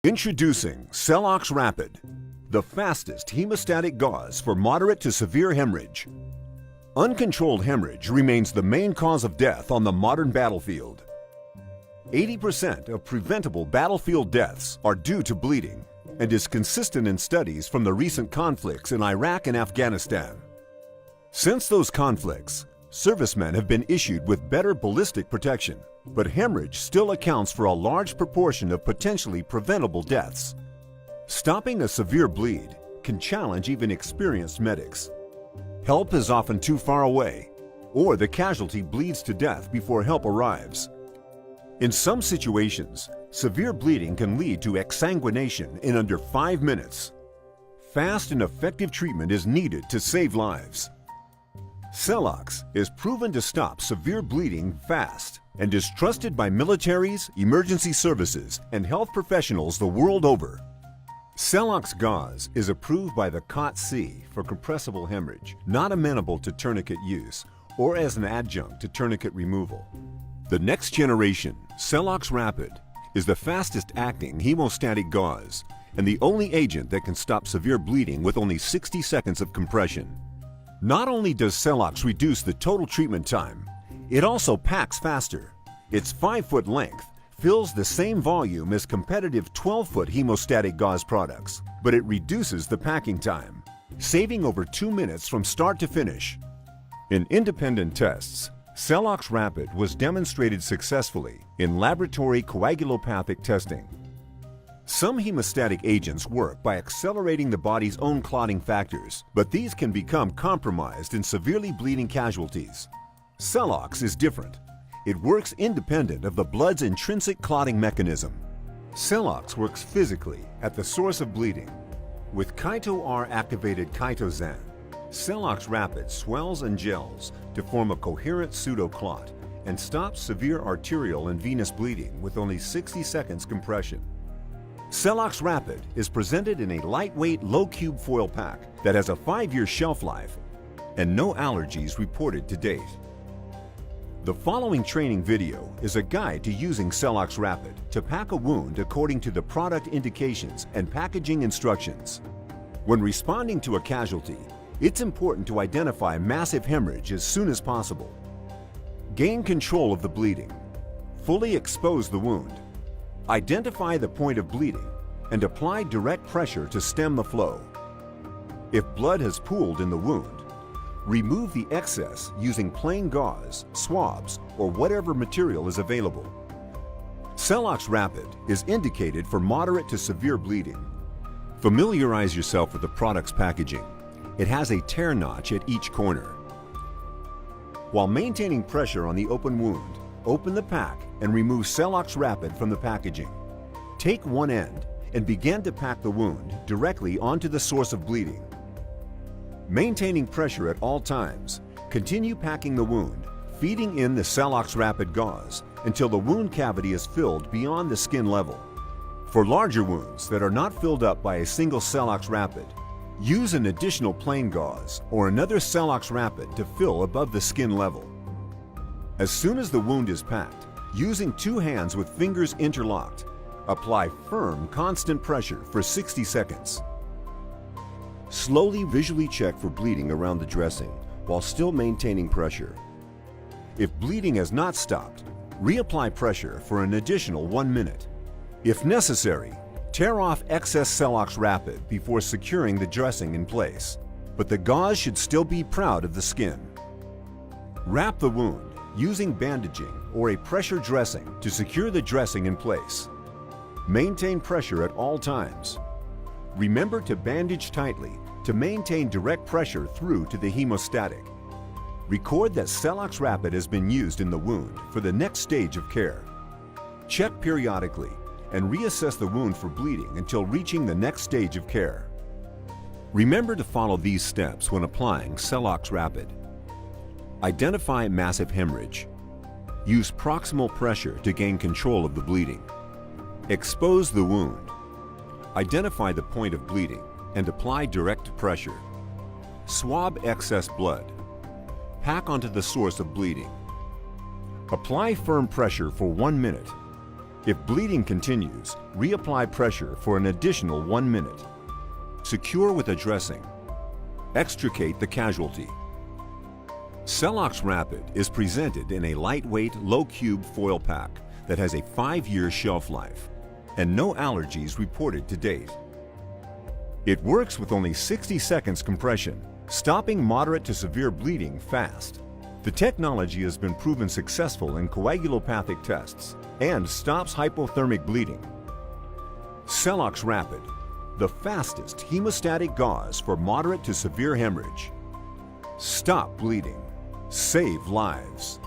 Introducing Celox Rapid, the fastest hemostatic gauze for moderate to severe hemorrhage. Uncontrolled hemorrhage remains the main cause of death on the modern battlefield. 80% of preventable battlefield deaths are due to bleeding and is consistent in studies from the recent conflicts in Iraq and Afghanistan. Since those conflicts, servicemen have been issued with better ballistic protection, but hemorrhage still accounts for a large proportion of potentially preventable deaths. Stopping a severe bleed can challenge even experienced medics. Help is often too far away, or the casualty bleeds to death before help arrives. In some situations, severe bleeding can lead to exsanguination in under 5 minutes. Fast and effective treatment is needed to save lives. Celox is proven to stop severe bleeding fast and is trusted by militaries, emergency services, and health professionals the world over. Celox gauze is approved by the COT-C for compressible hemorrhage, not amenable to tourniquet use or as an adjunct to tourniquet removal. The next generation, Celox Rapid, is the fastest acting hemostatic gauze and the only agent that can stop severe bleeding with only 60 seconds of compression. Not only does Celox reduce the total treatment time, it also packs faster. Its 5-foot length fills the same volume as competitive 12-foot hemostatic gauze products, but it reduces the packing time, saving over 2 minutes from start to finish. In independent tests, Celox Rapid was demonstrated successfully in laboratory coagulopathic testing. Some hemostatic agents work by accelerating the body's own clotting factors, but these can become compromised in severely bleeding casualties. Celox is different. It works independent of the blood's intrinsic clotting mechanism. Celox works physically at the source of bleeding. With Chito-R-activated chitosan, Celox Rapid swells and gels to form a coherent pseudoclot and stops severe arterial and venous bleeding with only 60 seconds compression. Celox Rapid is presented in a lightweight, low-cube foil pack that has a 5-year shelf life and no allergies reported to date. The following training video is a guide to using Celox Rapid to pack a wound according to the product indications and packaging instructions. When responding to a casualty, it's important to identify massive hemorrhage as soon as possible. Gain control of the bleeding. Fully expose the wound. Identify the point of bleeding and apply direct pressure to stem the flow. If blood has pooled in the wound, remove the excess using plain gauze, swabs, or whatever material is available. Celox Rapid is indicated for moderate to severe bleeding. Familiarize yourself with the product's packaging. It has a tear notch at each corner. While maintaining pressure on the open wound, open the pack and remove Celox Rapid from the packaging. Take one end and begin to pack the wound directly onto the source of bleeding. Maintaining pressure at all times, continue packing the wound, feeding in the Celox Rapid gauze until the wound cavity is filled beyond the skin level. For larger wounds that are not filled up by a single Celox Rapid, use an additional plain gauze or another Celox Rapid to fill above the skin level. As soon as the wound is packed, using 2 hands with fingers interlocked, apply firm, constant pressure for 60 seconds. Slowly visually check for bleeding around the dressing while still maintaining pressure. If bleeding has not stopped, reapply pressure for an additional 1 minute. If necessary, tear off excess Celox Rapid before securing the dressing in place, but the gauze should still be proud of the skin. Wrap the wound using bandaging or a pressure dressing to secure the dressing in place. Maintain pressure at all times. Remember to bandage tightly to maintain direct pressure through to the hemostatic. Record that Celox Rapid has been used in the wound for the next stage of care. Check periodically and reassess the wound for bleeding until reaching the next stage of care. Remember to follow these steps when applying Celox Rapid. Identify massive hemorrhage. Use proximal pressure to gain control of the bleeding. Expose the wound. Identify the point of bleeding and apply direct pressure. Swab excess blood. Pack onto the source of bleeding. Apply firm pressure for 1 minute. If bleeding continues, reapply pressure for an additional 1 minute. Secure with a dressing. Extricate the casualty. Celox Rapid is presented in a lightweight, low-cube foil pack that has a 5-year shelf life and no allergies reported to date. It works with only 60 seconds compression, stopping moderate to severe bleeding fast. The technology has been proven successful in coagulopathic tests and stops hypothermic bleeding. Celox Rapid, the fastest hemostatic gauze for moderate to severe hemorrhage. Stop bleeding. Save lives.